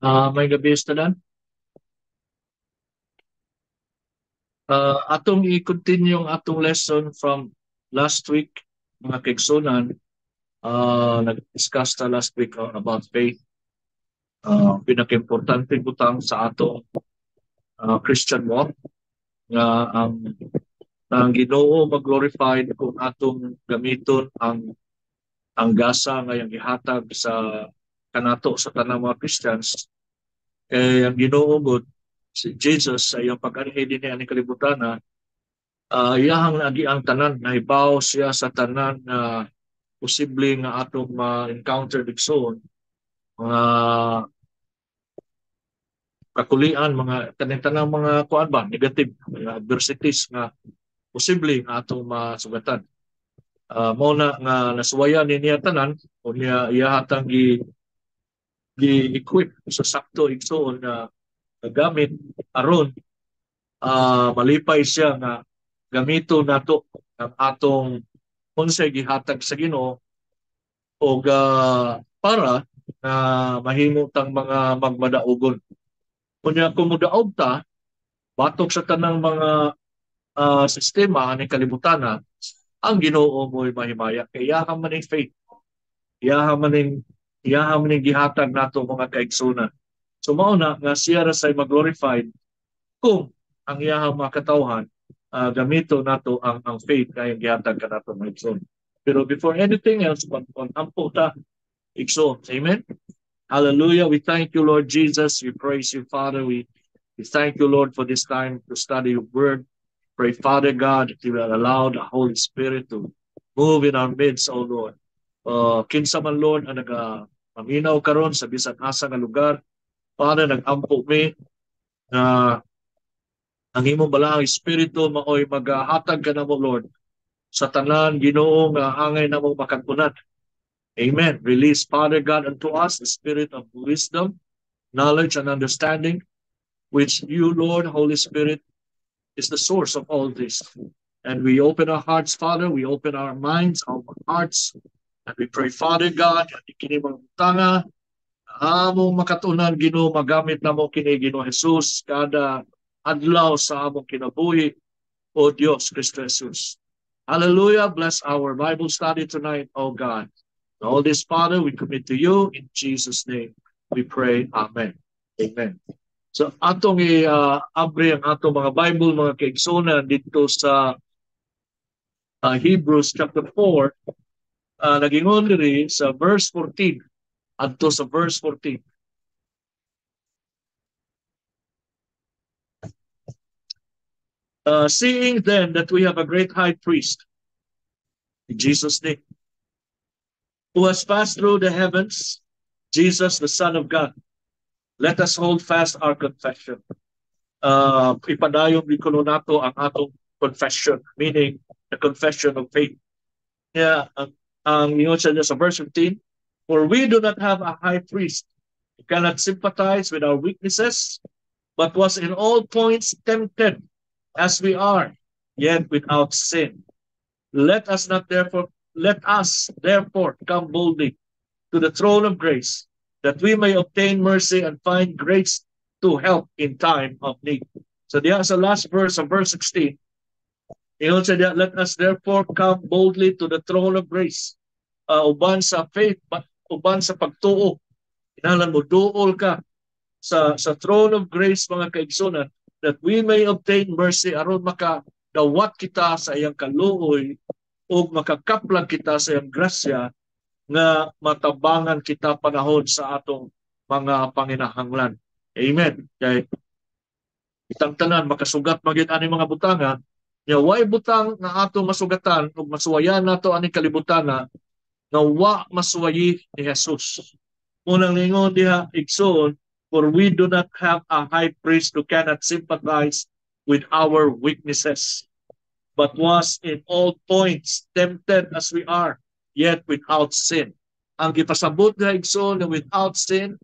May gabi tanan. Atong i-continue yung atong lesson from last week, mga kaigsunan. Nag-discuss ta last week about faith. Pinaka-importante butang sa atong Christian walk nga ang Ginoo mag-glorified kung atong gamiton ang gasa nga yung gihatag sa kanato sa tanang mga Christians. Kay ang Ginoo gud si Jesus sa iyang pag-anhi dinhi ani kalibutan na iyahang lagi ang tanan, nahibaw siya sa tanan na posible nga atong ma-encounter digsoon, mga kakulian, mga tanan mga kuan ba, negative, mga adversities nga posible nga atong masugatan. Mao na nga nasuwayan ni niya tanan o niya iyahatang gi-equip sa sakto igsoon na gamit aron malipay siya nga gamito nato ang atong unsay gihatag sa Ginoo o para na mahimo tang mga magmadaugon. Kunya kung mudaog ta batok sa tanang mga sistema ni kalibutan ang Ginoo mo'y mahimaya kay yaha man ning faith, yaha man ning gihatag nato mga kaigsunan. So mao na nga siya ra say mag-glorified kung ang iyahang mga katawhan gamito nato ang faith kay gihatag kanato mga igsoon. Pero before anything else, on ampo ta igsoon. Amen? Hallelujah. We thank you, Lord Jesus. We praise you, Father. We thank you, Lord, for this time to study your word. Pray, Father God, that you will allow the Holy Spirit to move in our midst, O Lord. Kinsa man, Lord, ang nag-maminaw karon sa bisan asa nga lugar. Father, nag-ampo mi na ang imong balahang Espiritu maoy maghatag ka na mo, Lord, sa tanan Ginoo nga angay na mo makantunan. Amen. Release, Father God, unto us the spirit of wisdom, knowledge, and understanding, which you, Lord, Holy Spirit, is the source of all this. And we open our hearts, Father, we open our minds, our hearts, and we pray, Father God, at ikinimang tanga, among makatunan, Ginoo, magamit na mo kini Ginoo Jesus, kada adlaw sa among kinabuhi, O Dios, Kristo Jesus. Hallelujah. Bless our Bible study tonight, O God. All this, Father, we commit to you. In Jesus' name, we pray. Amen. Amen. So, atong i-abre ang atong mga Bible, mga kaigsunan, dito sa Hebrews chapter 4, nagingon diri sa verse 14, adto sa verse 14. Seeing then that we have a great high priest, in Jesus' name, who has passed through the heavens, Jesus, the Son of God, let us hold fast our confession. Ipadayon ko nato ang atong confession, meaning the confession of faith. Yeah, ang ingon sa verse 15, for we do not have a high priest who cannot sympathize with our weaknesses, but was in all points tempted as we are, yet without sin. Let us therefore come boldly to the throne of grace, that we may obtain mercy and find grace to help in time of need. So diya sa last verse of verse 16, ingon sa diya, let us therefore come boldly to the throne of grace. Uban sa faith, uban sa pagtuo. Inalan mo, duol ka sa throne of grace, mga kaigsunan, that we may obtain mercy aron makadawat kita sa iyang kaluoy o makakaplag kita sa iyang grasya nga matabangan kita panahon sa atong mga panginahanglan. Amen. Kay itang tanan makasugat magid ani mga butanga, nya way butang nga ato masugatan ug masuwayan nato ani kalibutan nga wa masuwayi ni Jesus. Unang lingon diha igsoon, for we do not have a high priest who cannot sympathize with our weaknesses, but was in all points tempted as we are, yet without sin. Ang gipasabot na igsoon na without sin,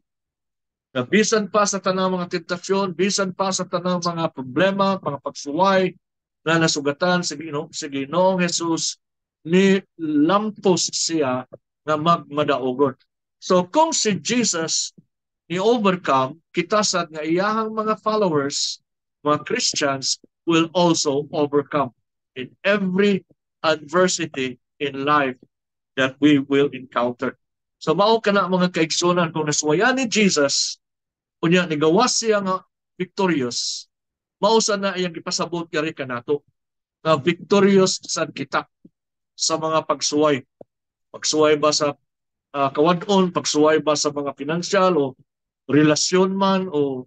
na bisan pa sa tanang mga tentasyon, bisan pa sa tanang mga problema, mga pagsuway na nasugatan sa Ginoong Jesus, ni lampos siya na magmadaogon. So kung si Jesus ni-overcome, kita sad nga iyahang mga followers, mga Christians, will also overcome in every adversity in life that we will encounter. So mao kana mga kaigsunan kung naswayan ni Jesus, unya ni gawas siya nga victorious, mao sa na iyang ipasabot kari kanato nga victorious sad kita sa mga pagsuway. Pagsuway ba sa kawadon, pagsuway ba sa mga financial o relasyon man o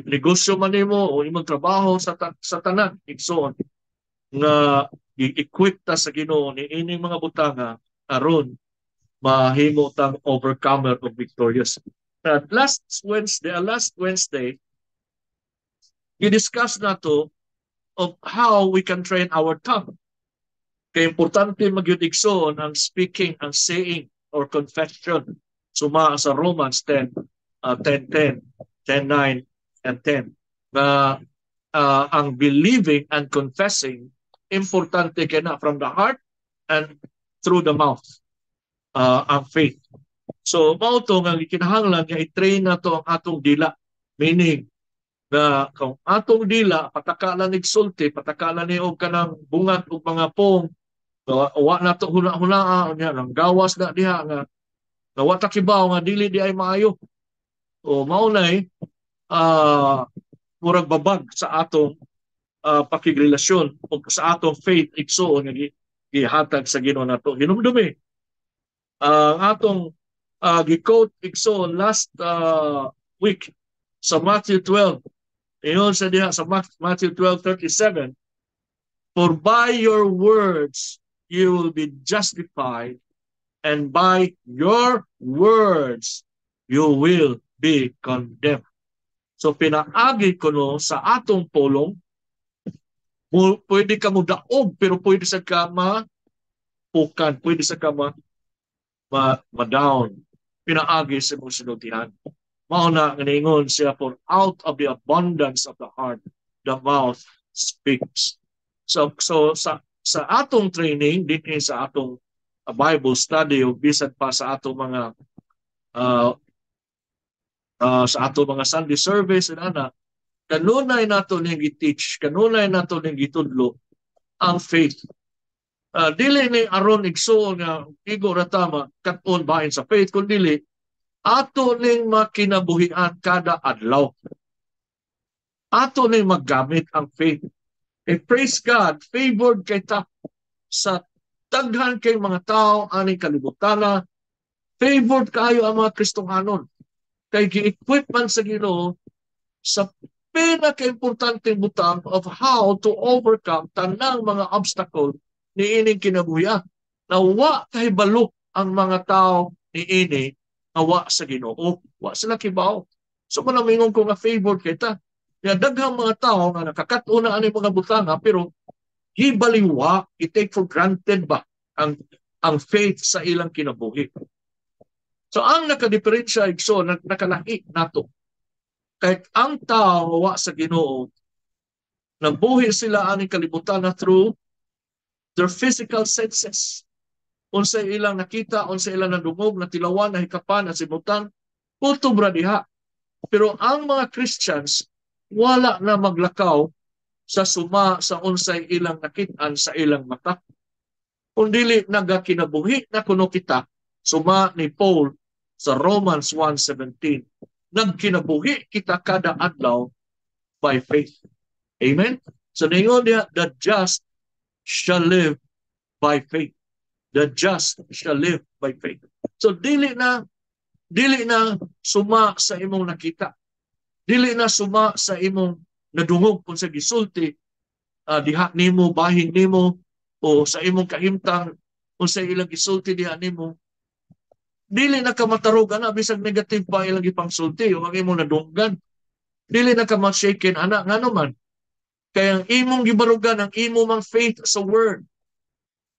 negosyo man nimo o imong trabaho sa tanan igsoon nga i-equip ta sa Ginoo ni ining mga butanga aron mahimo tang overcomer o victorious. At last Wednesday, i-discuss nato of how we can train our tongue. Kaya importante magyud-igsoon ang speaking, ang saying, or confession. Suma sa Romans 10, 10:10, 10:9, and 10. Na ang believing and confessing, importante kaya na from the heart and through the mouth, ang faith. So, mao to nga kinahanglan nga i-train na to ang atong dila. Meaning, na kung atong dila, patakalan ni sulti, patakalan ni og kanang bungat o mga pong, wa na to huna-hunaa, nang gawas na diha nga, na wa ta kibaw nga dili di ay maayo. O maunay, murag babag sa atong pakigrelasyon o sa atong faith igsoon nga gihatag sa Ginoo nato. Hinumdumi. Ang atong gi-quote igsoon last week sa Matthew 12. Ingon sa diha sa Matthew 12:37, for by your words you will be justified, and by your words you will be condemned. So pinaagi ko no sa atong pulong, pwede ka mo daog, pero pwede sa ka mapukan, pwede sa ka ma-down. Pinaagi sa mong sinutihan. Mauna nga ningon siya, for out of the abundance of the heart, the mouth speaks. So sa atong training, din sa atong Bible study, o bisan pa sa atong mga Sunday service, kanunay nato ning i-teach, kanunay nato ning itudlo ang faith. Dili ni aron igsoon nga igo ra tama kat-on bahin sa faith, kun dili ato ning makinabuhian kada adlaw. Ato ning maggamit ang faith. And praise God, favored kay ta sa daghan kay mga tao aning kalibutan. Favored kayo ang mga Kristohanon. Kay gi-equip man sa Ginoo sa pinaka-importanteng butang of how to overcome tanang mga obstacle ni ining kinabuhian. Na wa kay balo ang mga tao ni ini awa sa Ginoo, wa sila kibaw. So manamingon ko nga favored kita. Ya daghang mga tao nga nakakatuna ani mga butanga pero hibaliwa, i-take for granted ba ang faith sa ilang kinabuhi. So ang nakadiferensya igso nakalahi nato. Kahit ang tao wa sa Ginoo, nagbuhi sila ani kalibutan through their physical senses. Unsa ilang nakita, unsa ilang nadungog, natilawan, nahikapan, nasimutan, putubra diha. Pero ang mga Christians, wala na maglakaw sa suma sa unsay ilang nakitaan sa ilang mata. Kung dili nagakinabuhi na kuno kita, suma ni Paul sa Romans 1:17, nagkinabuhi kita kada adlaw by faith. Amen? So ningon niya, the just shall live by faith. The just shall live by faith. So dili na suma sa imong nakita. Dili na suma sa imong nadungog kung sa gisulti, diha nimo, bahin nimo, o sa imong kahimtang kung sa ilang gisulti diha nimo. Dili na ka matarog ana bisag negative pa ilang ipangsulti o ang imong nadunggan. Dili na ka ma-shaken ana ngano man. Kaya ang imong gibarugan ang imong faith sa word.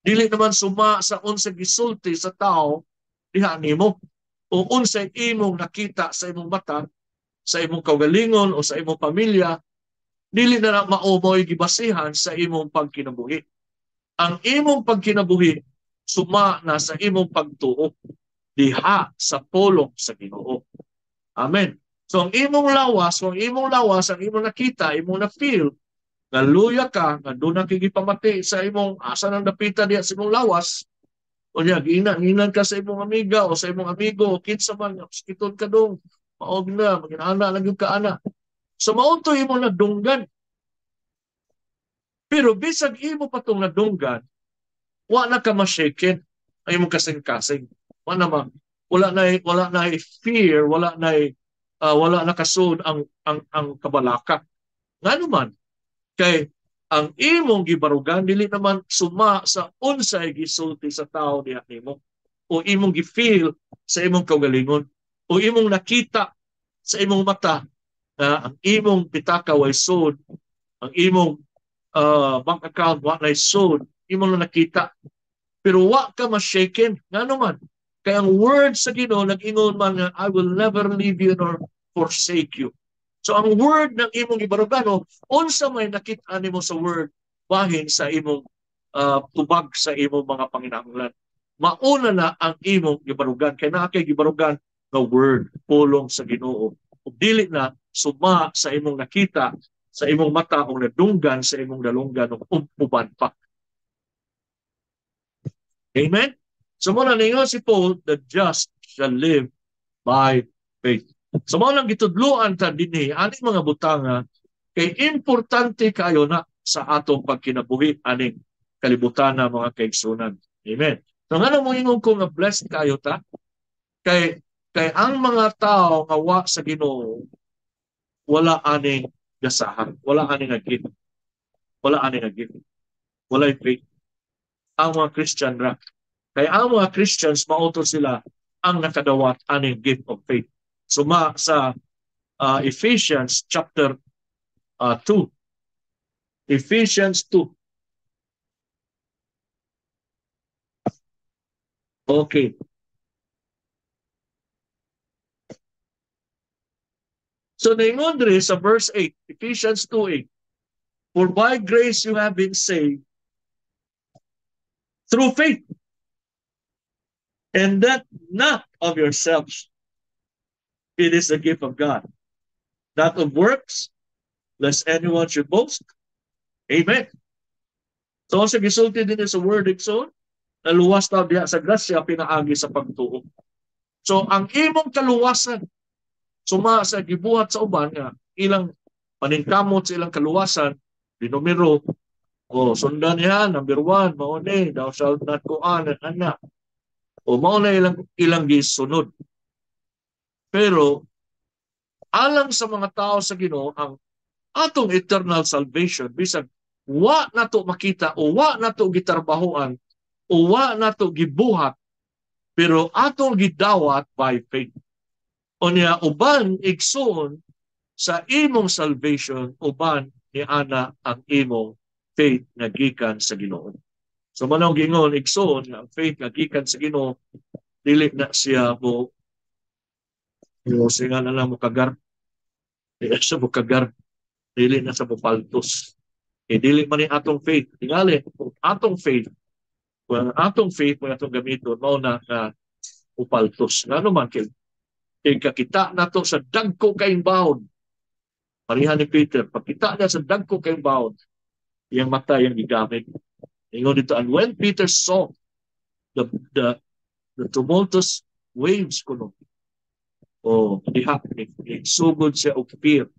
Dili naman suma sa unsay gisulti sa tao diha nimo o unsay imong nakita sa imong mata, sa imong kaugalingon o sa imong pamilya, dili na maumoy gibasihan sa imong pagkinabuhi. Ang imong pagkinabuhi suma na sa imong pagtuo diha sa pulong sa Ginoo. Amen. So ang imong lawas, ang imong nakita, imong na-feel, nga luya ka, nga doon na kigipamati sa imong asa nang dapita diya sa imong lawas, o niya, giinan ka sa imong amiga o sa imong amigo, o kinsa man, kitod ka dong, maog na, mag-ana lang yung kaana. So maunto imong nadunggan. Pero bisag imo pa itong nadunggan, wala ka ma-shaken ang imong kasing-kasing. Wala na fear, wala na kasud ang kabalaka. Nga naman, kay ang imong gibarugan dili naman suma sa unsay gisulti sa tao diha nimo o imong gifeel sa imong kaugalingon o imong nakita sa imong mata na ang imong pitaka way sud, ang imong bank account wa na sud, imong na nakita pero wa ka ma-shaken ngano man kay ang word sa Ginoo nag-ingon man nga I will never leave you nor forsake you. So ang word ng imong ibarugano, unsa may nakita nimo sa word bahin sa imong tubag sa imong mga panginahanglan. Mauna na ang imong gibarugan kay naa kay gibarugan nga word pulong sa Ginoo. Ug dili na suma sa imong nakita sa imong mata o nadunggan sa imong dalunggan ug uban pa. Amen? So muna ningon si Paul, the just shall live by faith. So mo lang gitudloan ta dinhi aning mga butanga kay importante kayo na sa atong pagkinabuhi aning kalibutan na mga kaigsunan. Amen. So nga mo ingon ko nga blessed kayo ta kay ang mga tao nga wa sa Ginoo wala aning gasahan, wala aning agit, wala aning agit, wala faith. Ang mga Christian ra. Kaya ang mga Christians mauto sila ang nakadawat aning gift of faith. Suma sa Ephesians chapter 2. Ephesians 2. Okay. So naingon diri sa verse 8, Ephesians 2:8. For by grace you have been saved through faith, and that not of yourselves. It is the gift of God, not of works, lest anyone should boast. Amen. So sa gisulti din sa word igsoon, naluwas ta diha sa grasya pinaagi sa pagtuo. So ang imong kaluwasan suma sa gibuhat sa uban nga ilang paningkamot sa ilang kaluwasan, dinumero, sundan niya, number 1, mao ni, thou shalt not go on and anak. O mao na ilang gisunod. Pero alang sa mga tao sa Ginoo ang atong eternal salvation bisag wa nato makita o wa nato gitarbahoan o wa nato gibuhat pero atong gidawat by faith. O niya uban igsoon sa imong salvation uban ni ana ang imong faith nga gikan sa Ginoo. So manong gingon igsoon nga ang faith nga gikan sa Ginoo dili na siya mo singa na lang mo kagar. Dili siya mo kagar. Dili na sa mo paltos. Dili man ni atong faith. Tingali, atong faith, kung atong faith mo atong gamiton, mao na upaltos. Nga naman, kay kakita na to sa dagko kayong baon. Parihan ni Peter, pagkita niya sa dagko kayong baon, yung mata yung gigamit. Ingon dito, and when Peter saw the, the, the tumultuous waves kuno, diha, sugod siya og fear.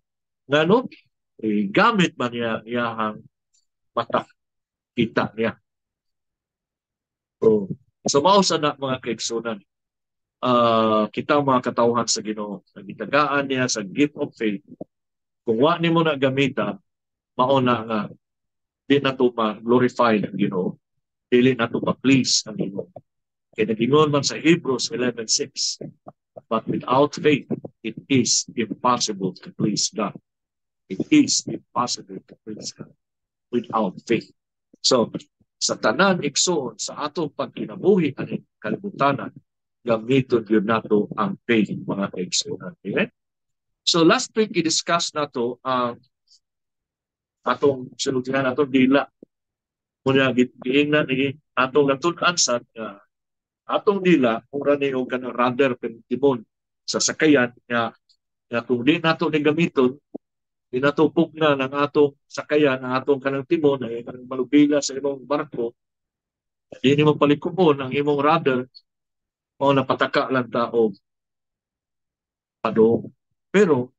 Nga no? Gamit man niya iyahang mata, kita niya. So mao sa na mga kaigsunan. Kita mga katawhan sa Ginoo, nagitagaan niya sa gift of faith. Kung wa nimo na gamita, mao na nga di na to ma-glorify ang Ginoo. Dili na to ma-please ang Ginoo. Kaya nagingon man sa Hebrews 11:6, but without faith, it is impossible to please God. It is impossible to please God without faith. So, sa tanan igsoon sa atong pagkinabuhi aning kalibutanan, gamiton yun nato ang faith mga igsoon. Okay? So last week i-discuss nato ang atong sulutihan atong dila. Muna giingnan ni atong natun-an sa atong dila mura ni og kanang rudder pentibon sa sakayan nga Nga kung di nato ni gamiton, di nato pugna ng atong sakayan, ng atong kanang timon, ay kanang malubila sa imong barko, di ni mo palikuon ang imong rudder, o napataka lang tao padong. Pero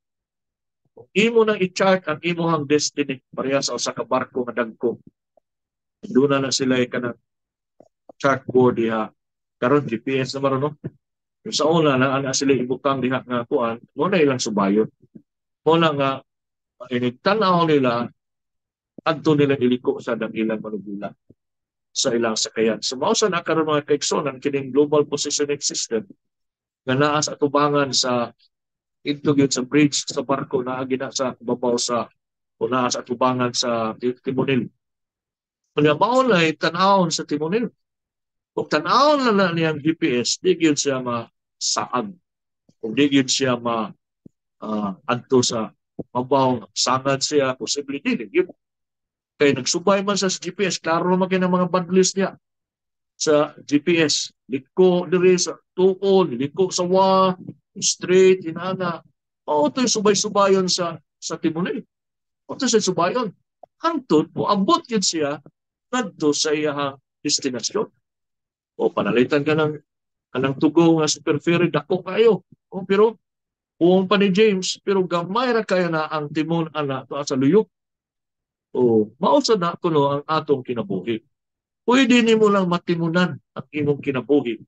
kung imo nang i-chart ang imong destiny pareha sa usa ka barko nga dagko, doon na sila kanang chartboard diha. Karon GPS na maron no. Yung sa una na ana sila ibutang diha nga kuan, mo na ilang subayon. Mo na nga inigtanaw nila adto nila iliko sa dakilang manubila sa ilang sakayan. So mao sa nakaroon mga kaigsonan kining global positioning system nga naa sa atubangan sa ito gyud sa bridge sa barko na gina sa babaw sa o naa sa atubangan sa timonel. Kung mao na tan-awon sa timonel, kung tan-awon na niyang GPS, di gyud siya masaag. Kung di gyud siya adto sa mabaw, sangad siya, posible di gyud. Kaya nagsubay man sa GPS, klaro naman kayo ng mga bad list niya sa GPS. Liko diri sa tuon, liko sa straight, inana. O ito yung subay-subayon sa timonel. O ito sa subayon. Hantod, abot yun siya ngadto sa iyang destinasyon. O panalitan ka ng kanang tugo nga super ferry, dako kayo. O pero, buong pa ni James, pero gamay ra kayo na ang timon ana to sa luyok. O mausa na kuno ang atong kinabuhi. Pwede nimo lang matimunan ang imong kinabuhi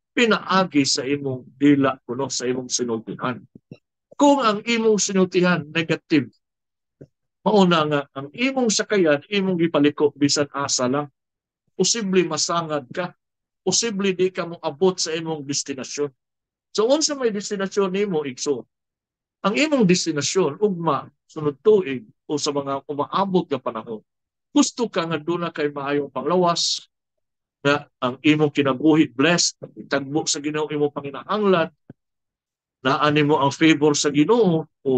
pinaagi sa imong dila kuno sa imong sinultihan. Kung ang imong sinultihan negative, mauna nga ang imong sakayan, imong gipaliko bisan asa lang. Posible masangad ka. Posible di ka mo abot sa imong destinasyon. So unsa may destinasyon nimo igso? Ang imong destinasyon ugma sunod tuig o sa mga umaabot nga panahon. Gusto ka nga doon na kay maayong panglawas, na ang imong kinabuhi blessed, itagbo sa Ginoo imong panginahanglan, na animo ang favor sa Ginoo o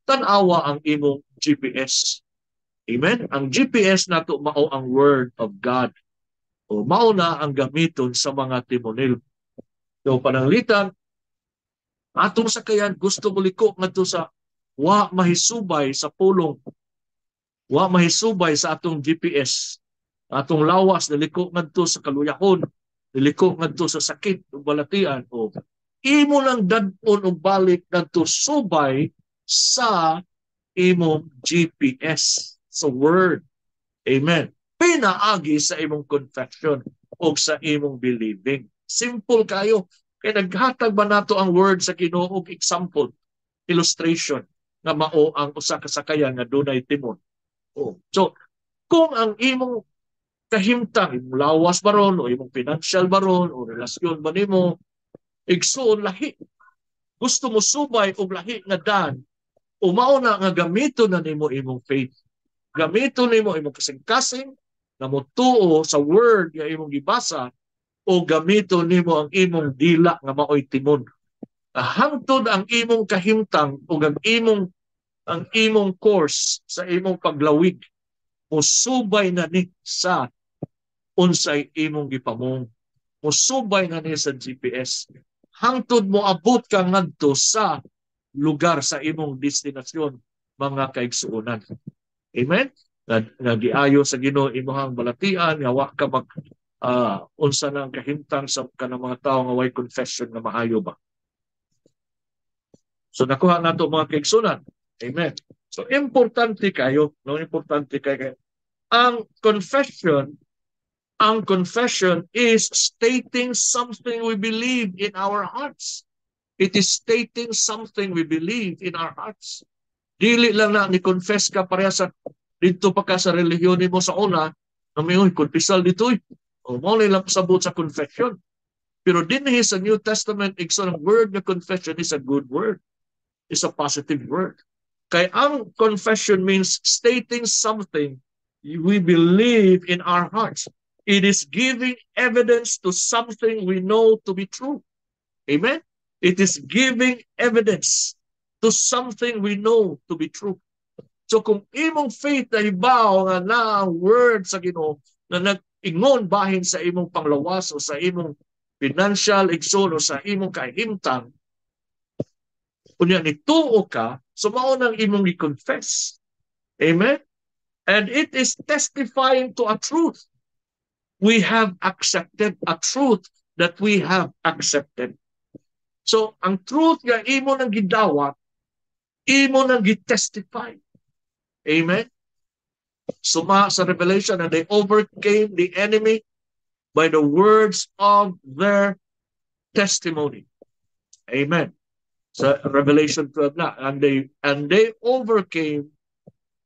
tan-awa ang imong GPS. Amen? Ang GPS nato mao ang Word of God. O mao na ang gamiton sa mga timonel. So pananglitan, atong sakayan gusto mo liko ngadto sa wa mahisubay sa pulong, wa mahisubay sa atong GPS. Atong lawas niliko ngadto sa kaluyahon, niliko ngadto sa sakit ug balatian o imo lang dad-on og balik ngadto subay sa imong GPS sa word. Amen. Pinaagi sa imong confession o sa imong believing. Simple kayo. Kaya naghatag ba nato ang word sa Ginoo og example, illustration nga mao ang usa ka sakayan nga dunay timon. Oh. So, kung ang imong kahimtang, imong lawas baron o imong financial baron o relasyon ba nimo, igsuon lahi. Gusto mo subay og lahi nga dan, umauna nga gamito na nimo imong faith. Gamito nimo imong kasing-kasing na motuo sa word nga imong gibasa o gamito nimo ang imong dila nga maoy timon. Hangtod ang imong kahimtang o ang imong course sa imong paglawig musubay na ni sa unsay imong gipamong. Musubay na ni sa GPS. Hangtod mo abot ka ngadto sa lugar sa imong destinasyon, mga kaigsuonan. Amen? Nagiayo sa Ginoo imong balatian nga wa ka mag unsa nang kahimtang sa kanang mga tawo nga way confession nga maayo ba. So nakuha nato mga kaigsuonan. Amen. So importante kayo, no, importante kayo. Ang confession is stating something we believe in our hearts. It is stating something we believe in our hearts. Dili lang na ni-confess ka pareha sa dito pa ka sa relihiyon mo sa una, na may konfesal dito. O mo lang pasabot sa confession. Pero dinhi sa New Testament, ang word na confession is a good word. It's a positive word. Kaya ang confession means stating something we believe in our hearts. It is giving evidence to something we know to be true. Amen? It is giving evidence to something we know to be true. So kung imong faith na ibaw nga na ang word sa Ginoo na nag-ingon bahin sa imong panglawas o sa imong financial igsoon o sa imong kahimtang, Kunya nituo ka, so mao nang imong i-confess. Amen? And it is testifying to a truth. We have accepted a truth that we have accepted. So, ang truth nga imo nang gidawat, imo nang gitestify. Amen? Suma sa Revelation, and they overcame the enemy by the words of their testimony. Amen. Sa Revelation 12 na, and they overcame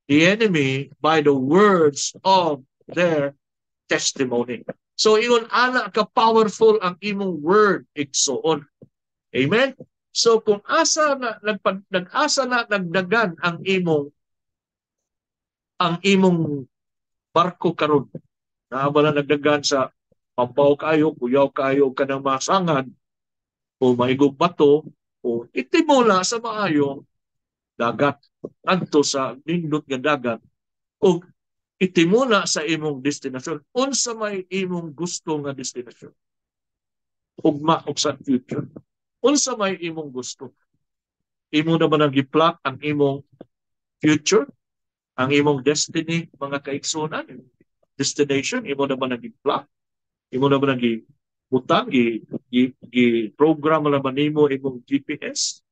the enemy by the words of their testimony. So ingon ana ka powerful ang imong word igsoon. Amen. So kung asa na nag-asa na nagdagan ang imong barko karon, na wala nagdagan sa pampaw kayo, kuyaw kayo kanang masangan o maigog bato o itimula sa maayong dagat adto sa nindot nga dagat o itimuna sa imong destinasyon. Unsa may imong gusto nga destinasyon? Ugma og sa future. Unsa may imong gusto? Imo na ba nang gi-plot ang imong future? Ang imong destiny, mga kaigsunan? Destination, imo na ba nang gi-plot? Imo na ba nang butang, program na ba nimo imong GPS?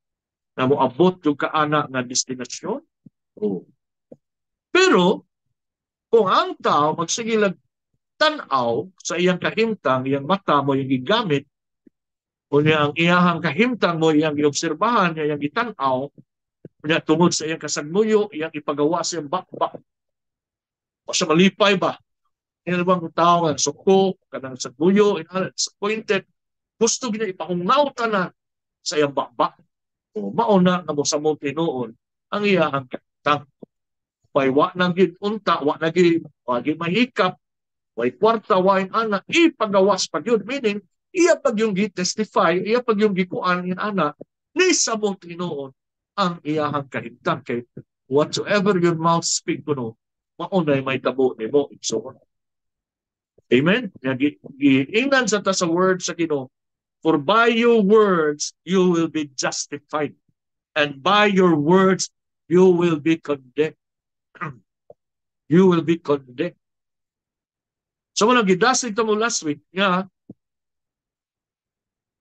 Na mo abot yung kaana nga destinasyon? Oh. Pero, kung ang tao magsigilag tanaw sa iyang kahimtang, iyang mata mo yung gigamit, o niya ang iyahang kahimtang mo, iyang giobserbahan, iyang gitanaw, niya tungod sa iyang kasagmuyo, iyang ipagawa sa iyang bakbak. O sa malipay ba? Yan bang tao nga suko, kanang sagmuyo, disappointed, gusto gina ipahungaw na sa iyang bakbak. O mauna na mo sa mo tinuon ang iyahang kahimtang. Pay wa nang unta, wa nagi mahikap, way kwarta, way anak, ipagawas pag yun. Meaning, iya pag yung gi-testify, iya pag yung gikuan yung anak, ni sa mong tinuon ang iyahang kahimtang. Kay whatsoever your mouth speak kuno, maunay may tabo ni mo. So, amen? Giingnan sa ta sa word sa Ginoo, for by your words, you will be justified. And by your words, you will be condemned. You will be condemned. So, walang gidasig ta mo last week, nga,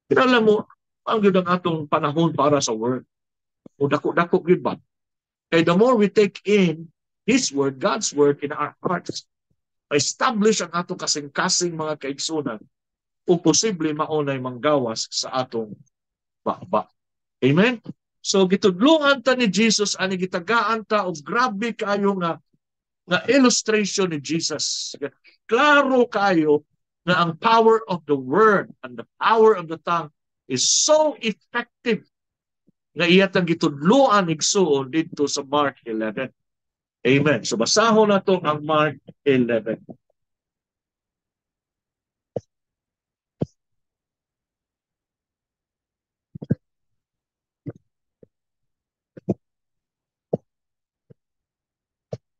kinala mo, ang yun ang atong panahon para sa word. O dako-dako yun ba? And the more we take in His word, God's word in our hearts, establish ang atong kasing-kasing mga kaigsunan o posible maunay manggawas sa atong bakbak. Amen? So, gitudlungan ta ni Jesus, ani gitagaan ta, o grabe kayo nga illustration ni Jesus. Klaro kayo na ang power of the word and the power of the tongue is so effective na iyatang gitudluan igsuon dito sa Mark 11. Amen. So basahon na to ang Mark 11.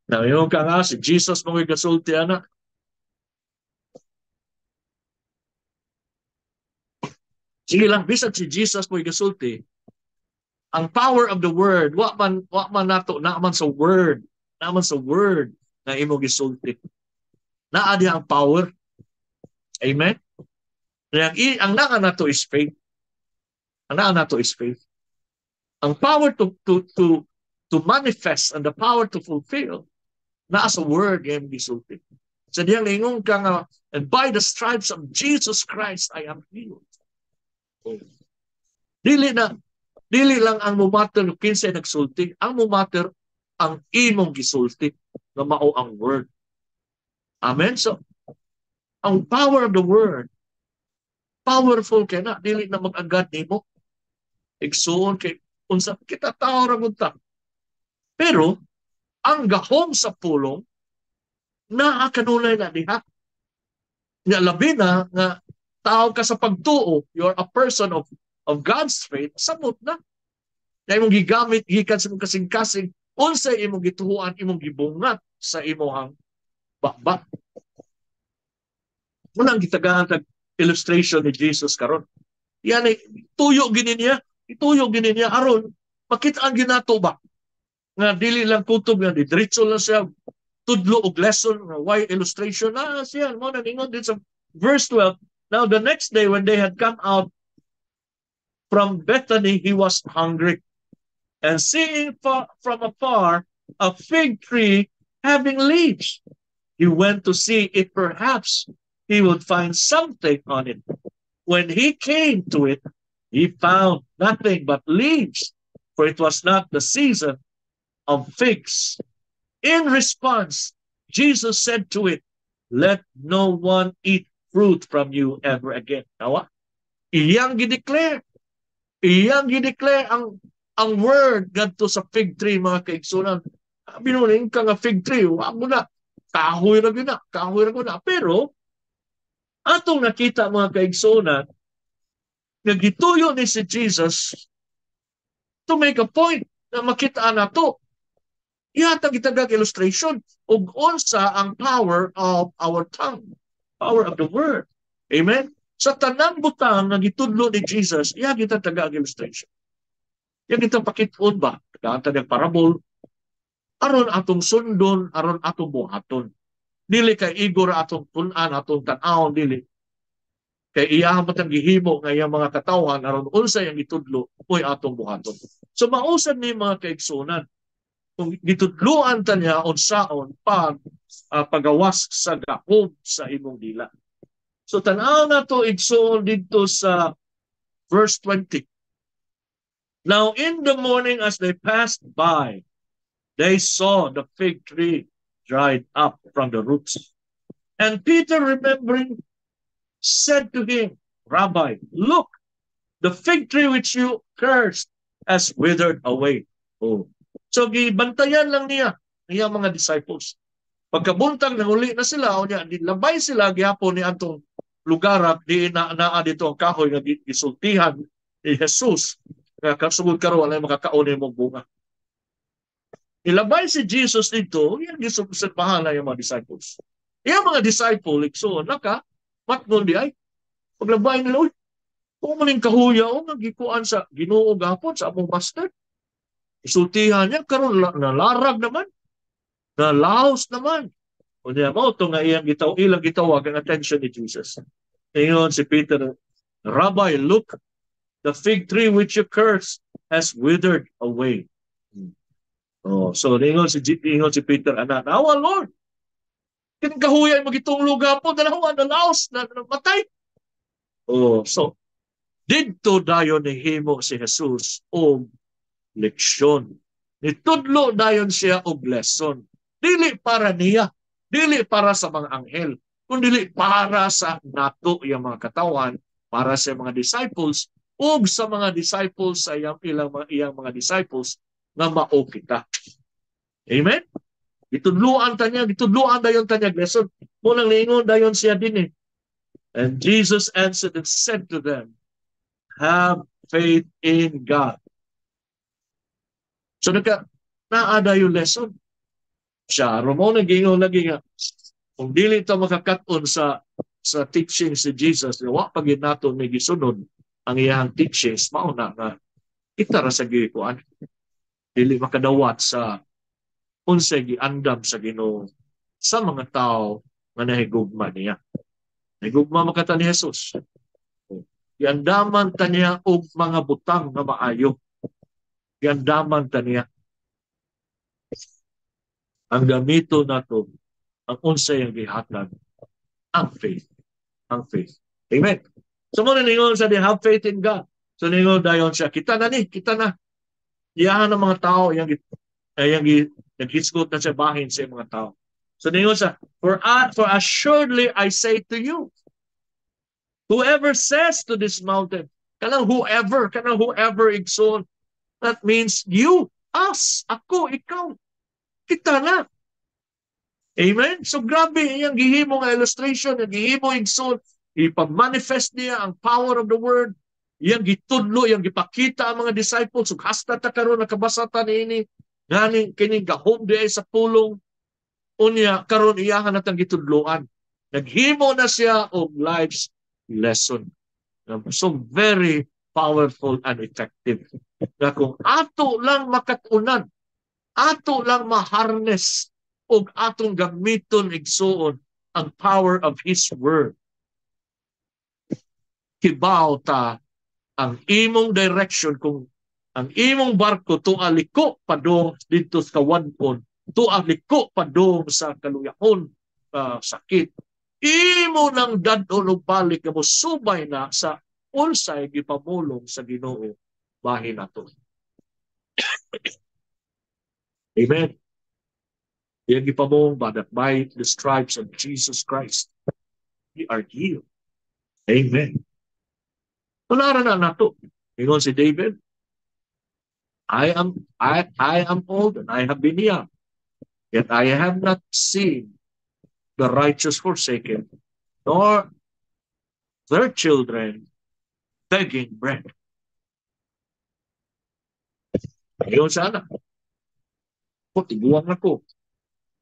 Ngayon ka nga, si Jesus mga gasulti anak. Sige lang, bisan si Jesus mga gasulti, ang power of the word, wa man nato, naaman sa word na imo gisulti. Naa diha ang power. Amen? Ang naa nato is faith. Ang naa nato is faith. Ang power to manifest and the power to fulfill, naa sa word yung gisulti. Sa diyang lingon ka nga, and by the stripes of Jesus Christ, I am healed. Dili lang ang mumatter kinsay nagsulti, ang mumatter ang imong gisulti na mao ang word. Amen? So, ang power of the word, powerful kay na, dili na mag-agad nimo. Igsuon kay, unsa kita tao ra ta. Pero, ang gahom sa pulong, naa kanunay na diha. Nga labi na, nga tao ka sa pagtuo, you're a person of God's faith, samot na. Na imong gigamit, gikan sa mong kasing-kasing, unsay imong gituhuan, imong gibungat sa imong bakbak. Munang gitagaan tag illustration ni Jesus karon. Yan ay ituyo gini niya aron Makita ang ginato ba? Nga dili lang kutob nga diretso lang siya tudlo og lesson nga why illustration na siya mo na ningon din sa verse 12. Now the next day when they had come out from Bethany, he was hungry. And seeing from afar a fig tree having leaves, he went to see if perhaps he would find something on it. When he came to it, he found nothing but leaves, for it was not the season of figs. In response, Jesus said to it, "Let no one eat fruit from you ever again." Nawa, iyang gideclare. Iyang gideclare ang word gadto sa fig tree, mga kaigsunan. Binuling ka nga fig tree, wag mo na. Kahoy ra gyud na, kahoy ra gyud na. Pero atong nakita, mga kaigsunan, nagituyo ni si Jesus to make a point na makita nato. Ihatag itagag illustration ug unsa ang power of our tongue, power of the word. Amen? Sa tanang butang nga gitudlo ni Jesus, iya kita tagag illustration. Iya kita pakit-on ba? Tagag parable aron atong sundon, aron atong buhaton. Dili kay igor atong tun-an, atong tan-awon, dili. Kay iyahan matang gihimo nga iyang mga katawhan aron unsa yang gitudlo mo'y atong buhaton. So mausad ni mga kaigsunan, kung gitudluan ta niya unsaon pagawas sa gahom sa imong dila. So tan-aw na to igsoon dito sa verse 20. Now in the morning as they passed by, they saw the fig tree dried up from the roots. And Peter, remembering, said to him, "Rabbi, look, the fig tree which you cursed has withered away." Oh. So gibantayan lang niya niya mga disciples. Pagkabuntag nanguli na sila, o niya, labay sila gihapon ni antong lugar at di naa dito ang kahoy nga gisultihan ni Jesus. Kasugod karon wala makakaon imong bunga. Ilabay si Jesus dito, yan gisubserbahan na yung mga disciples. Yung mga disciple, so naka, matnon di ay, paglabay nila, kung maling kahuya o nagikuan sa Ginoo gapon sa among master. Isultihan niya, karon nalarag naman, nalaos naman. O niya mo, ito nga ilang gitawag ang attention ni Jesus. Ngayon si Peter, "Rabbi, look, the fig tree which you cursed has withered away." Oh, so ingon si Peter, "Anak, nawa Lord, kini kahuyan magitong lugar po, dalawa na laos na matay." Oh, so didto dayon ni himo si Jesus og leksyon. Nitudlo dayon siya og lesson. Dili para niya, dili para sa mga anghel, kundi para sa nato yang mga katawan, para sa mga disciples ug sa mga disciples sa iyang mga disciples nga mao kita. Amen? Gitudluan dayon tanya lesson. Munang lingon dayon siya din eh. And Jesus answered and said to them, "Have faith in God." So naada yung lesson. Siya, Ramon nagingon lagi nga, kung dili ito makakaton sa teaching si Jesus, wa pagin nato may gisunod ang iyang teachings, mauna nga kita ra sa gikuan. Dili makadawat sa unsay giandam sa Ginoo sa mga tao nga nahigugma niya. Nahigugma makata ni Jesus. Giandaman ta niya og mga butang na maayo. Giandaman ta niya. Ang gamito nato ang unsay ang gihatag, ang faith. Ang faith. Amen. So mo ningon sa have faith in God. So ningon dayon siya, kita na. Iyahan ng mga tao yang naghisgot na siya bahin sa mga tao. So ningon siya, for assuredly I say to you, whoever says to this mountain, kanang whoever igsoon, that means you, us, ako, ikaw, kita na. Amen? So grabe yung gihimo nga illustration, yung gihimo igsoon, ipag-manifest niya ang power of the word, yang gitudlo, yang gipakita ang mga disciples, ug hasta ta karon nakabasata niini, ngani kini gahom di ay sa pulong, unya karon iyahan natang gitudloan. Naghimo na siya og life's lesson. So very powerful and effective. Na kung ato lang makatunan, ato lang ma-harness o atong gamiton igsuon ang power of His Word. Kibaw ta ang imong direction kung ang imong barko tualiko padong dito sa kawankon, tualiko padong sa kaluyahon, sakit. Imo nang dadon og balik nga subay na sa unsay gipamulong sa Ginoo bahin nato. Amen. Yan gipamong that by the stripes of Jesus Christ we are healed. Amen. Tunara na nato. Ingon si David, I am old and I have been young, yet I have not seen the righteous forsaken, nor their children begging bread. Ngayon sana, tiguang ako.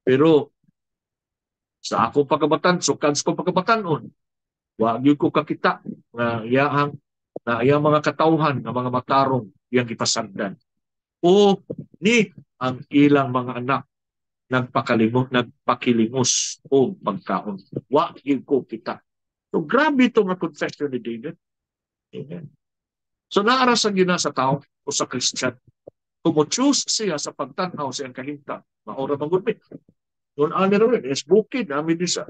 Pero sa ako pagkabatan, sukad sa pagkabatanon, wag yun ko kakita na iyang mga katauhan, na mga matarong, iyang ipasagdan. O ni ang ilang mga anak nagpakilingos o pagkaon. Wag yun ko kita. So grabe ito nga confession ni David. Amen. So naara sa gina sa tao o sa Christian, kung mo-choose siya sa pagtanaw sa iyang kahinta, maura bang gulpit. Noon ani rin, is bukid namin di sa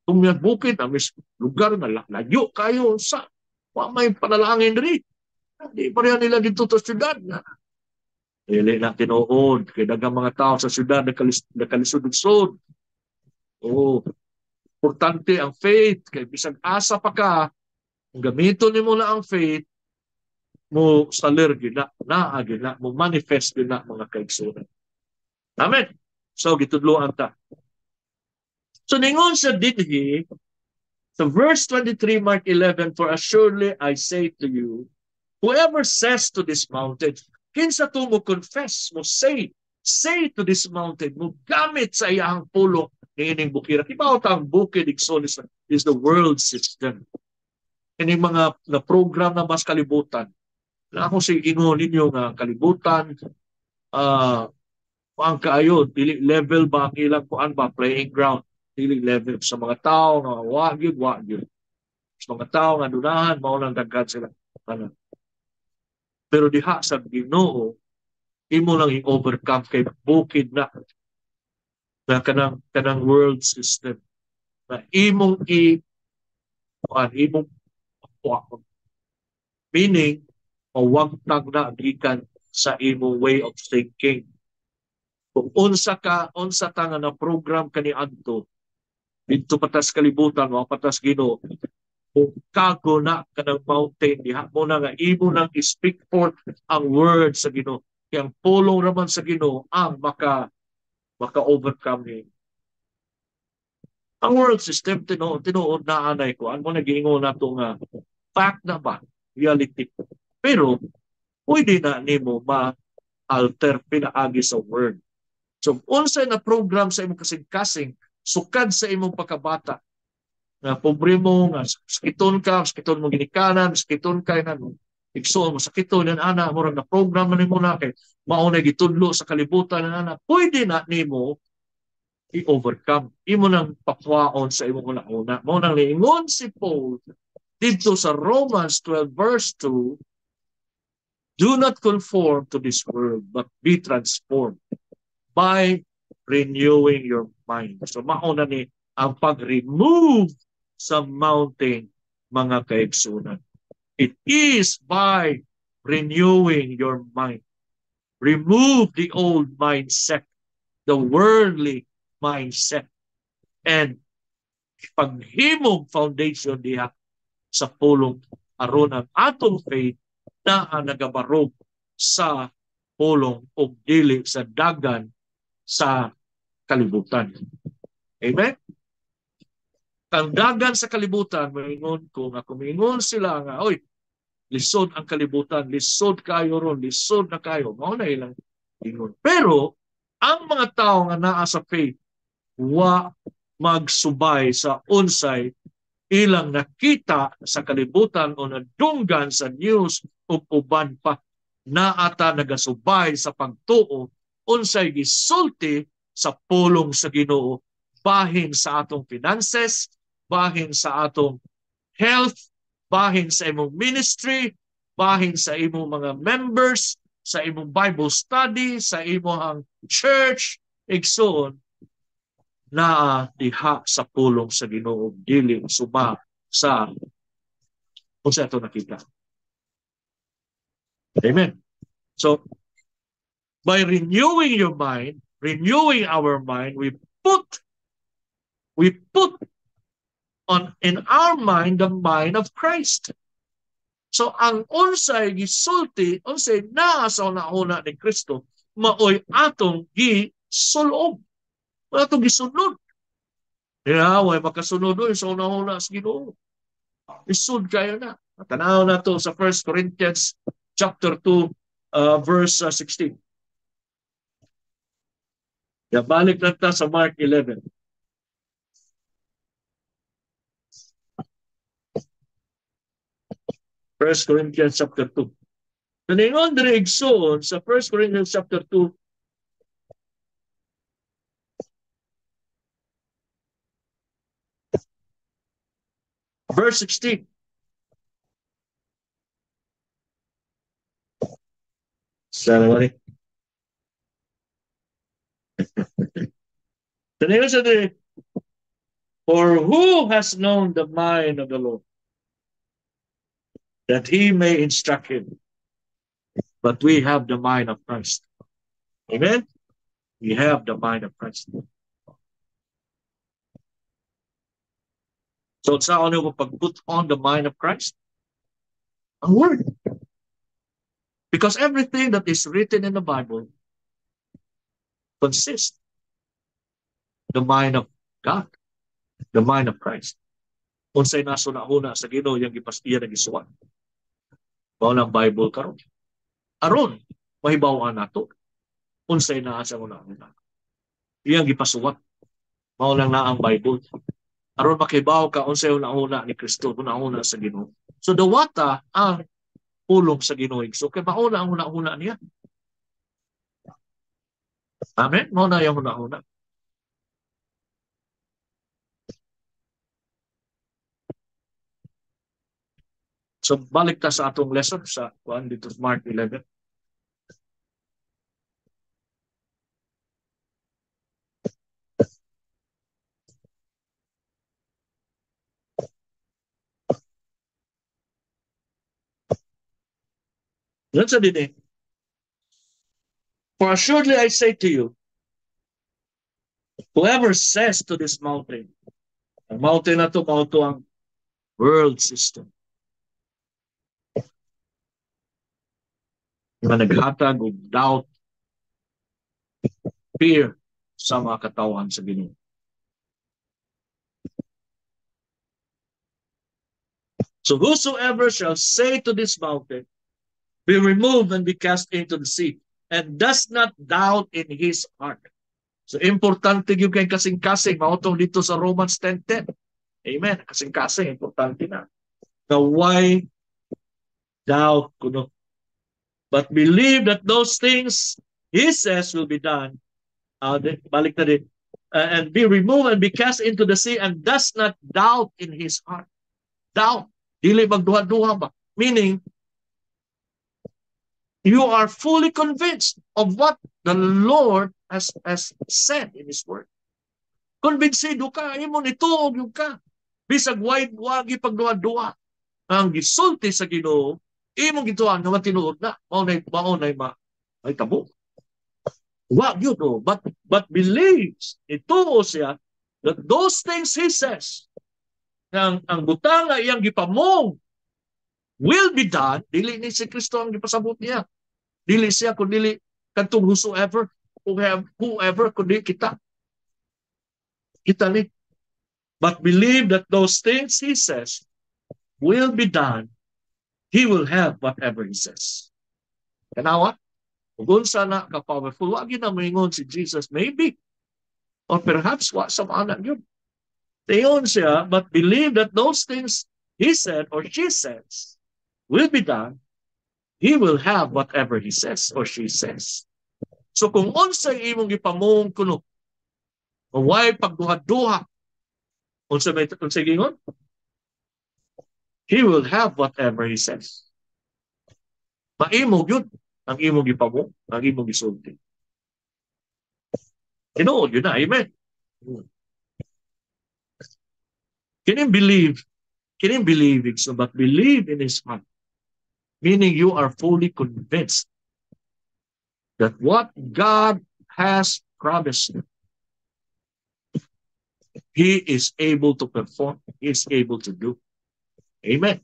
tumiyag bukid namin lugar na layo kayo sa may panalangin rin. Di pa rin nila dito sa syudad na dili na tinuod kay daghang mga tao sa syudad nakalisod-sod. Oh, importante ang faith kay bisag asa pa ka, gamiton nimo na ang faith mo salir gina gina mo manifest gina mga kaigsunan. Amen. So gitudloan ta. So ningon sa dinhi sa verse 23 Mark 11, for assuredly I say to you, whoever says to this mountain, kinsa to mo confess, mo say to this mountain, mo gamit sa iyang pulong niining bukira. Kibaw ta ang bukid igsoon is the world system. Ini mga na program na mas kalibutan. Na ako si ingon ninyo nga kalibutan, ang kaayo, dili level ba ang ilang kuan ba playing ground, dili level sa mga tao nga wag yun. Sa mga tao nga dunahan mao lang daghan sila. Pero diha sa Ginoo, imo lang i-overcome kay bukid na kanang world system na imong meaning mawagtag na gikan sa imong way of thinking. Kung unsa ta nga na program kani adto dito patas kalibutan o patas Ginoo, kung kago na kanang mountain diha mo na nga imo nang speak forth ang word sa Ginoo. Kaya ang pulong raman sa Ginoo ang maka-overcome ni. Ang world system tinuod na anay ko. Ano nag-iingon na ito nga fact na ba? Reality. Pero pwede na nimo ma-alter pinaagi sa word. So unsay na program sa imong kasing-kasing sukad sa imong pagkabata na pobre mo, nga sakiton mo ginikanan, sakiton kay na igsoon mo, sakiton yan ana, mo na program na nimo na kay mauna gitudlo sa kalibutan na ana, pwede na nimo i-overcome. Imo nang pakwaon sa imong una-una. Mo nang liingon si Paul dito sa Romans 12 verse 2, do not conform to this world, but be transformed by renewing your mind. So mauna ni ang pag-remove sa mountain, mga kaigsunan. It is by renewing your mind. Remove the old mindset, the worldly mindset, and paghimong foundation diha sa pulong aron ang atong faith na nagabarog sa pulong o dili sa dagan sa kalibutan. Amen? Kang dagan sa kalibutan, maingon ko nga kumingon sila nga, oy, lisod ang kalibutan, lisod kayo ron, lisod na kayo. Mao na ilang ingon. Pero, ang mga tao nga naa sa faith, wa magsubay sa unsay ilang nakita sa kalibutan o nadunggan sa news o uban pa na ata nagasubay sa pagtuo unsay gisulti sa pulong sa Ginoo bahin sa atong finances, bahin sa atong health, bahin sa imong ministry, bahin sa imong mga members, sa imong Bible study, sa imong church, igsoon na diha sa pulong sa Ginoo dili suma sa unsa ato nakita. Amen. So by renewing your mind, renewing our mind, we put on in our mind the mind of Christ. So ang unsay gisulti, unsay naa sa una ni Kristo, maoy atong gisulob. Atong gisunod. Way makasunod sa una sa Ginoo. Isud kayo na. Tanaw na to sa 1 Corinthians chapter 2 verse 16. Balik lang ta sa Mark 11. First Corinthians chapter 2. Naningon diri igsoon sa 1 Corinthians chapter 2 verse 16. Sorry. Naningon sa diri, for who has known the mind of the Lord, that he may instruct him? But we have the mind of Christ. Amen? We have the mind of Christ. So saan mo pag-put on the mind of Christ? Ang Word. Because everything that is written in the Bible consists the mind of God, the mind of Christ. Unsay naso na una sa Ginoo yang gipastiya na gisuwat. Mao lang Bible karon. Aron mahibaw-an nato unsay naa sa una. Iyang gipasuwat. Mao lang na ang Bible. Aron makibaw ka unsay una ni Kristo, una sa Ginoo. So dawata ang pulong sa Ginoo. So kay mauna ang una niya. Amen. Mao na yung una. So balik ta sa atong lesson sa kuan dito sa Mark 11. Yan sa din For assuredly I say to you, whoever says to this mountain, ang mountain na to, mao to ang world system. Na naghatag og doubt, fear sa mga katawan sa Ginoo. So whosoever shall say to this mountain, be removed and be cast into the sea, and does not doubt in his heart. So importante yung kay kasing-kasing, mautong dito sa Romans 10:10. Amen. Kasing-kasing, importante na. Now why doubt kuno? But believe that those things he says will be done. Balik na din. And be removed and be cast into the sea, and does not doubt in his heart. Doubt. Dili magduha-duha ba? Meaning, you are fully convinced of what the Lord has said in His Word. Konbinsido ka, imo nituog yung ka. Bisag wagi pagduha-duha. Ang gisulti sa Ginoo, imong gituan nga matinuod na. Maunay may tabo. Wag yun, no? But believes, ituo siya, that those things he says, ang butanga iyang gipamong will be done, dili ni si Kristo ang gipasabot niya. Dili siya, kundi kantong whoever, kundi kita. Kita ni. But believe that those things he says will be done. He will have whatever he says. Kanawa? Kung sana ka-powerful, wag yun na maingon si Jesus, maybe. Or perhaps, wa sa anak yun. Dayon siya, but believe that those things he said or she says will be done, he will have whatever he says or she says. So kung unsay imong gipamong kuno, why pagduha-duha, unsay gingon? He will have whatever he says. Maimog yun ang imong gipamong, ang imong gisulti. Tinuod yun na, amen. Can you believe? Can you believe it? So, but believe in his heart. Meaning you are fully convinced that what God has promised you, he is able to perform, he is able to do. Amen.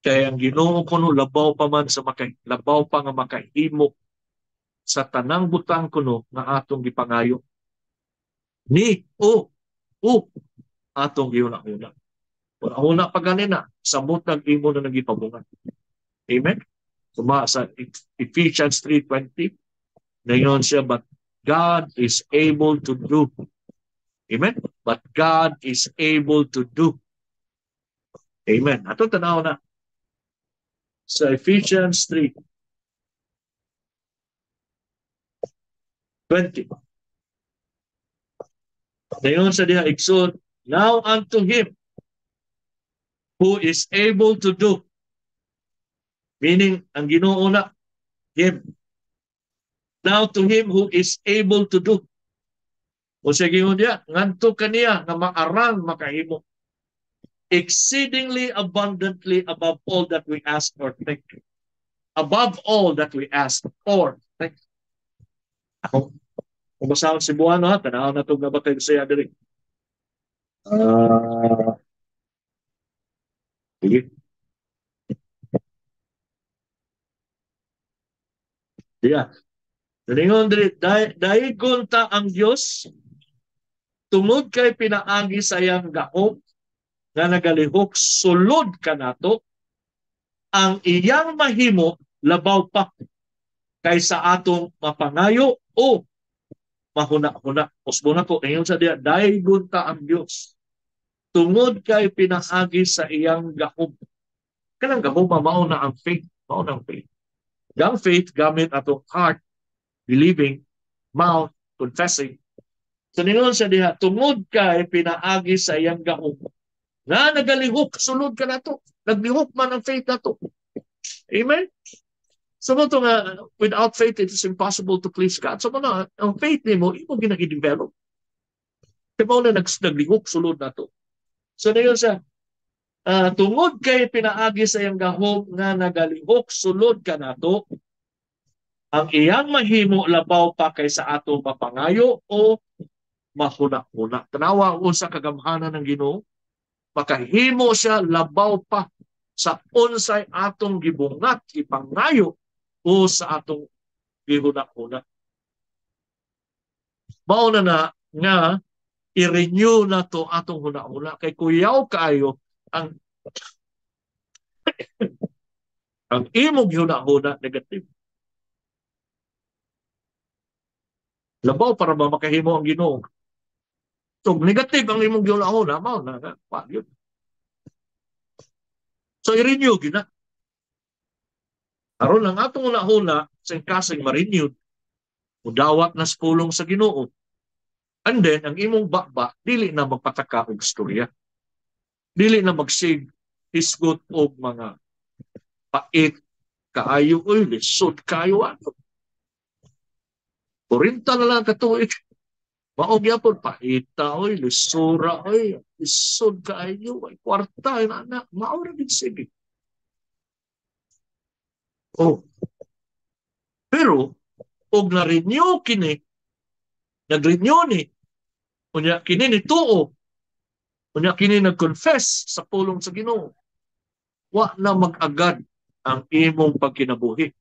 Kaya ang Ginoo kuno labaw pa man sa labaw pa nga makahimo sa tanang butang kuno nga atong gipangayo. Ni atong giuna-una. Una pa ganina, samot ng imo na nagipabungan. Amen? Suma sa Ephesians 3:20, ngayon siya, but God is able to do. Amen? But God is able to do. Amen. Ato tanaw na sa Ephesians 3:20. Ngayon sa diha iksod, now unto him who is able to do. Meaning, ang Ginoo na, him. Now to him who is able to do. O sige yun niya, nganto kaniya na maarang makahimo. Exceedingly abundantly above all that we ask or think. Above all that we ask or think. Ako, kung basahon si Buano ha, tanaw na itong nabatay sa iya diri. Sige. Diya. Nalingon diri, daigon ta ang Diyos, tungod kay pinaagi sa iyang gaop, nga nagalihok sulod kanato, ang iyang mahimo labaw pa kaysa atong mapangayo o mahuna-huna. Usbo na ko, ngayon sa diya, daigon ta ang Diyos, tungod kay pinaagi sa iyang gaop. Kanang gaop, mao na ang faith. Mao na ang faith. Yung faith, gamit atong heart, believing, mouth, confessing. So ningon sa diha, tungod kay pinaagi sa iyang gaop, nga nagalihok, sulod ka na to. Naglihok man ang faith na to. Amen? So mo to nga, without faith, it is impossible to please God. So mo na, ang faith ni mo, imo ginag-develop. Kaya mo na naglihok, sulod na to. So ningon sa, tungod kay pinaagi sa iyang gahom nga nagalihok, sulod ka na to, ang iyang mahimo labaw pa kaysa ato mapangayo o mahuna-huna. Tanawa ko sa kagamhanan ng Ginoo, makahimo siya labaw pa sa unsay atong gibungat, ipangayo o sa atong gihuna-huna. Mao na nga i-renew na to atong huna-huna kay kuyaw kaayo ang ang imong huna-huna negative. Labaw para ba makahimo ang Ginoo. So negative ang imong huna-huna, mao na pa yun. So i-renew gina. Aron ang atong huna-huna sa kasing ma-renewed, mudawat na sa pulong sa Ginoo. And then, ang imong bakba, dili na magpataka og istorya. Dili na magsig hisgot og mga pait kaayo oy, lisod kaayo ato. 40 na lang katuig. Maog yapon paita oy, lisura oy, lisod kaayo oy, kwarta na anak, mao ra gid sige. Oh. Pero og na-renew kini, nag-renew ni, unya kini ni tuo, unya kini nag-confess sa pulong sa Ginoo. Wa na mag-agad ang imong pagkinabuhi.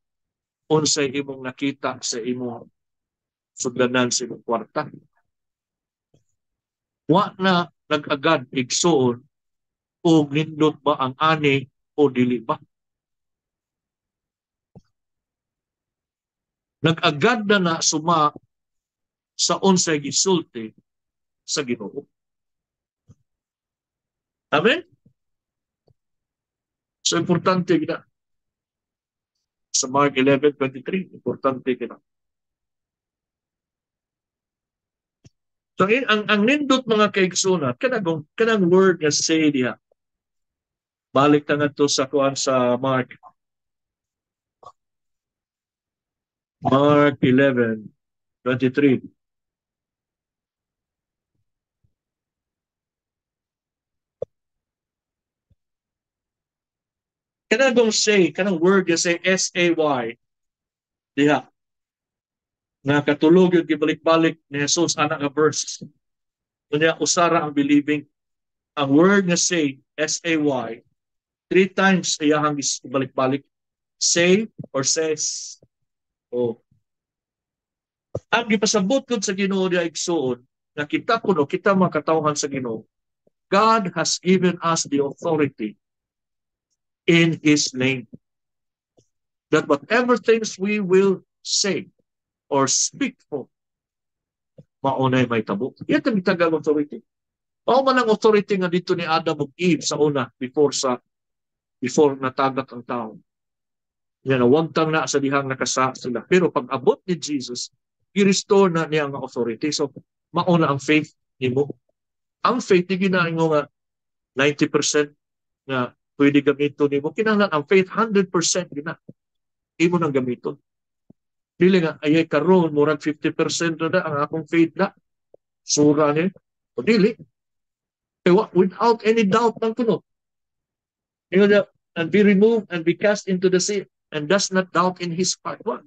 Unsay imong nakita sa imong sugdanan sa imong kwarta. Wa na nag-agad igsuon o nindot ba ang ani o dili ba. Nag-agad na suma sa unsay gisulti sa Ginoo. Amen? So, importante kita. Sa Mark 11:23, importante kita. So, ang nindot mga kaigsunan, kanang word nga say diha. Balik na nga to sa kuan sa Mark 11:23. Kanang say, kanang word nga say, S-A-Y, diha. Nga katulog yung gibalik-balik ni Jesus, anak nga verse. Kunya, usara ang believing. Ang word nga say, S-A-Y, three times iyahang ibalik-balik. Say or says. O, ang gipasabot ko sa Ginoo diha igsuon, na kita kuno, kita makatawhan sa Ginoo, God has given us the authority in His name. That whatever things we will say or speak for, maunay may tabo. Yan ang itagal authority. Mao man ang authority nga dito ni Adam ug Eve sa una before natagak ang tao. Yan, wagtang na sa dihang nakasa sila. Pero pag abot ni Jesus, i-restore na niya ang authority. So, mauna ang faith nimo. Ang faith, di ginaingo nga 90% nga pwede gamiton nimo. Kinahanglan ang faith 100% gina. Imo nang gamiton. Dili nga ayay karon murag 50% na ang akong faith na. Sura ni. O dili. Without any doubt ng kuno. And be removed and be cast into the sea and does not doubt in his heart. What?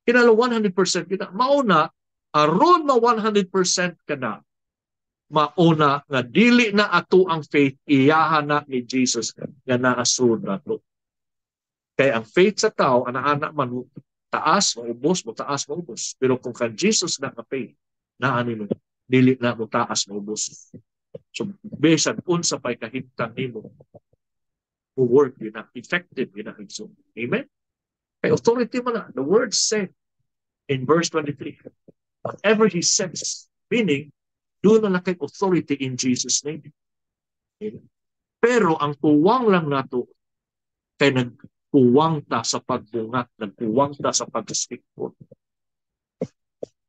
Kinala 100% kita. Mauna, aron ma 100% ka na, mauna nga dili na ato ang faith, iyahan na ni Jesus nga naasun na to. Kaya ang faith sa tao, anak-anak man, taas, maubos, taas, maubos. Pero kung kan Jesus na ka faith, naani mo, dili na mo taas, maubos. So, besan unsa pa'y kahintang nimo, who work yun na, effective yun na. Amen? Kaya authority mo na. The word said in verse 23, whatever He says, meaning, doon na kay authority in Jesus' name. Amen? Pero ang tuwang lang nato, kay nagkuwang ta sa pagbungat, nagkuwang ta sa pag-speak forth.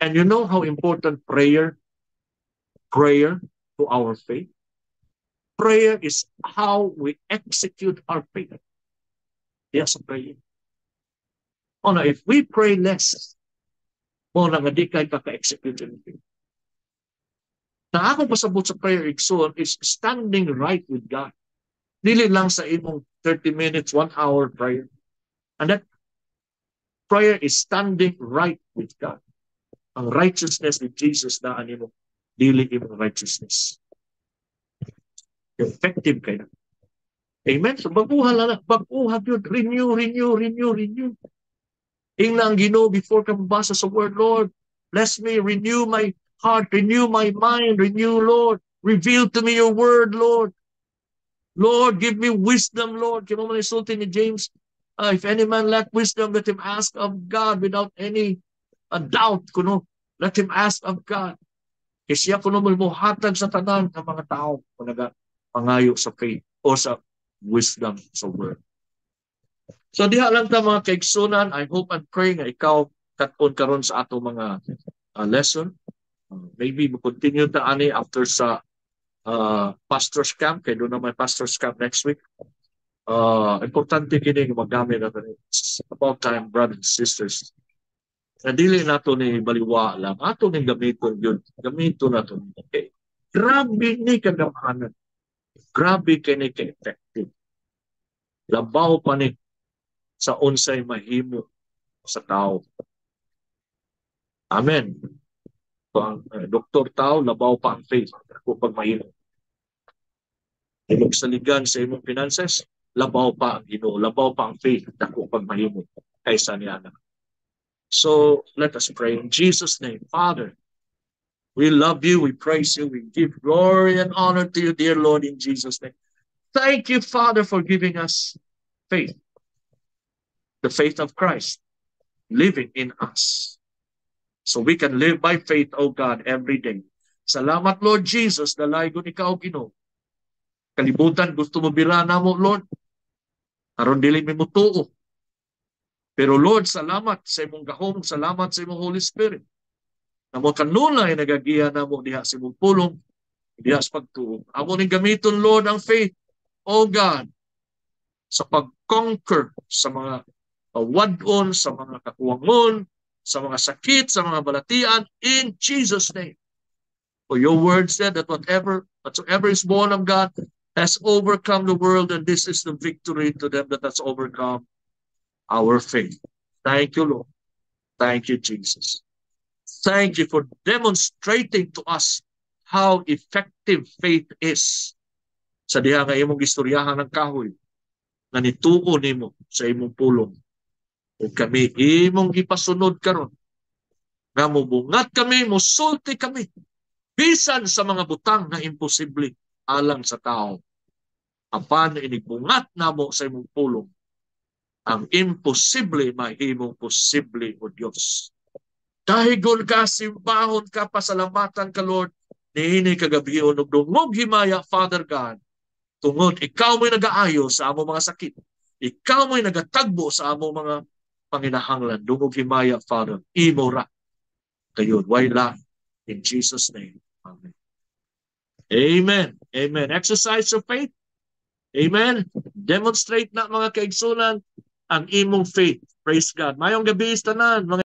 And you know how important prayer to our faith? Prayer is how we execute our faith. Yes, prayer. O na, if we pray less, o na nga di kayo kaka-execute anything. Na akong pasabot sa prayer igsoon is standing right with God. Dili lang sa imong 30 minutes, 1 hour prayer. And that prayer is standing right with God. Ang righteousness ni Jesus na animo, dili imong righteousness. Effective kayo. Amen? So baguhan lang na. Baguhan yun. Renew. Ingna ang Ginoo before ka mabasa sa word, Lord, bless me, renew my heart, renew my mind, renew, Lord. Reveal to me your word, Lord. Lord, give me wisdom, Lord. Kaya mo manisulti ni James, if any man lack wisdom, let him ask of God without any doubt. Kuno, let him ask of God. Kasi siya kuno mo hatag sa tanan ng mga tao kung nagapangayo sa faith o sa wisdom sa word. So diha lang ta mga kaigsunan, I hope and pray nga ikaw kat-on karon sa ato mga lesson. Maybe mo continue ta ani after sa pastor's camp, kay doon na may pastor's camp next week. Importante kini magamit natin. It's about time, brothers and sisters. Na dili nato ni baliwa lang. Ato ni gamiton yun. Gamiton nato. Okay. Grabe ni kagamahanan. Grabe kini ka-effective. Labaw pa ni sa unsay mahimo sa tao. Amen. So, ang doktor tao, labaw pa ang faith kung pag mahimo. Ilog saligan sa imong finances, labaw pa ang Ginoo, labaw pa ang faith kung pag mahimo kaysa niya. So, let us pray in Jesus' name. Father, we love you, we praise you, we give glory and honor to you, dear Lord, in Jesus' name. Thank you, Father, for giving us faith. The faith of Christ living in us. So we can live by faith, O God, every day. Salamat, Lord Jesus, dalagon ikaw, Ginoo. Kalibutan gusto mo bira na mo, Lord. Aron dili mi mutuo. Pero Lord, salamat sa imong gahom, salamat sa imong Holy Spirit. Namo kanunay nagagiya namo diha sa imong pulong, diha sa pagtuo. Amo ning gamiton, Lord, ang faith, O God, sa pag-conquer sa mga wadon, sa mga kakuwangon, sa mga sakit, sa mga balatian, in Jesus' name. For your word said that whatsoever is born of God has overcome the world, and this is the victory to them that has overcome our faith. Thank you, Lord. Thank you, Jesus. Thank you for demonstrating to us how effective faith is. Sa diha nga imong istoryahan ng kahoy, na nituo nimo sa imong pulong. O kami imong ipasunod karon, nga mubungat kami, musulti kami, bisan sa mga butang na imposible alang sa tao. Apan inibungat namo sa imong pulong, ang imposible mahimong posible, O Diyos. Dahigon ka, simbahon ka, pasalamatan ka, Lord, niini kagabion ug dungog himaya, Father God, tungod ikaw mo'y nagaayo sa among mga sakit. Ikaw mo'y nagatagbo sa among mga panginahanglan. Dungog himaya, Father, imo ra kayon. Wala. In Jesus' name. Amen. Amen. Amen. Exercise your faith. Amen. Demonstrate na mga kaigsunan ang imong faith. Praise God. Mayong gabi tanan, mga